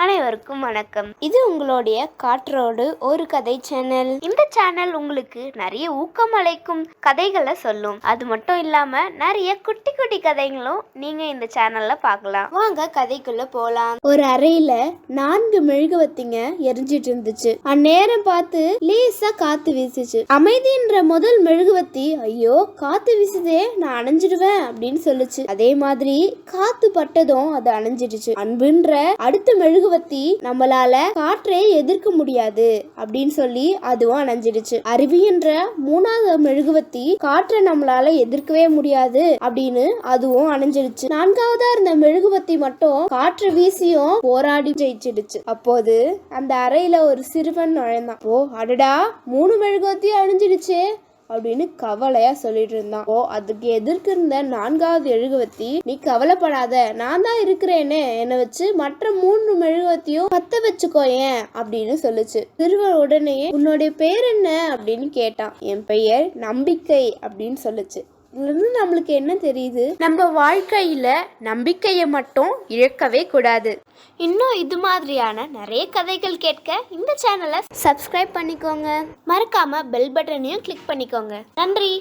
அனைவருக்கும் வணக்கம். இது உங்களுடைய காற்றோடு ஒரு கதை சேனல். இந்த சேனல் உங்களுக்கு நிறைய ஊக்கம் அளிக்கும் கதைகளை சொல்லும். அது மட்டும் இல்லாம நிறைய குட்டி குட்டி கதைகளும் நீங்க இந்த சேனல்ல பார்க்கலாம். வாங்க கதைக்குள்ள போலாம். ஒரு அறையில 4 மெழுகுவத்திங்க எரிஞ்சிட்டு இருந்துச்சு. அந்நேரம் பார்த்து லேசா காத்து வீசிச்சு. அமைதின்ற முதல் மெழுகுவத்தி, ஐயோ காத்து வீசுதே, நான் அணைஞ்சிடுவேன் அப்படின்னு சொல்லுச்சு. அதே மாதிரி காத்து பட்டதும் அது அணைஞ்சிடுச்சு. அன்புன்ற அடுத்த மெழுகுவத்தி, நம்மளால காற்றை எதிர்க்க முடியாது அப்படின்னு சொல்லி அதுவும் அணைஞ்சிடுச்சு. அறிவின்ற 3வது மெழுகுவத்தி, காற்றை நம்மளால எதிர்க்கவே முடியாது அப்படின்னு அதுவும் அணைஞ்சிடுச்சு. 4வதா இருந்த மெழுகுவத்தி மட்டும் காற்று வீசியும் போராடி ஜெயிச்சிடுச்சு. அப்போது அந்த அறையில ஒரு சிறுவன் நுழைந்தான். ஓ அடடா, 3 மெழுகுவத்தியும் அணைஞ்சிடுச்சு அப்படின்னு கவலையா சொல்லிட்டு இருந்தான். அதுக்கு எதிர்க்கு இருந்த 4வது மெழுகுவத்தி, நீ கவலைப்படாத, நான் தான் இருக்கிறேன்னு, என்னை வச்சு மற்ற 3 மெழுகுவத்தியும் பத்த வச்சுக்கோயேன் அப்படின்னு சொல்லுச்சு. சிறுவன் உடனே உன்னுடைய பேர் என்ன அப்படின்னு கேட்டான். என் பெயர் நம்பிக்கை அப்படின்னு சொல்லுச்சு. இதுல நம்மளுக்கு என்ன தெரியுது? நம்ம வாழ்க்கையில நம்பிக்கையை மட்டும் இழக்கவே கூடாது. இன்னும் இது மாதிரியான நிறைய கதைகள் கேட்க இந்த சேனலை சப்ஸ்கிரைப் பண்ணிக்கோங்க. மறக்காம பெல் பட்டனையும் கிளிக் பண்ணிக்கோங்க. நன்றி.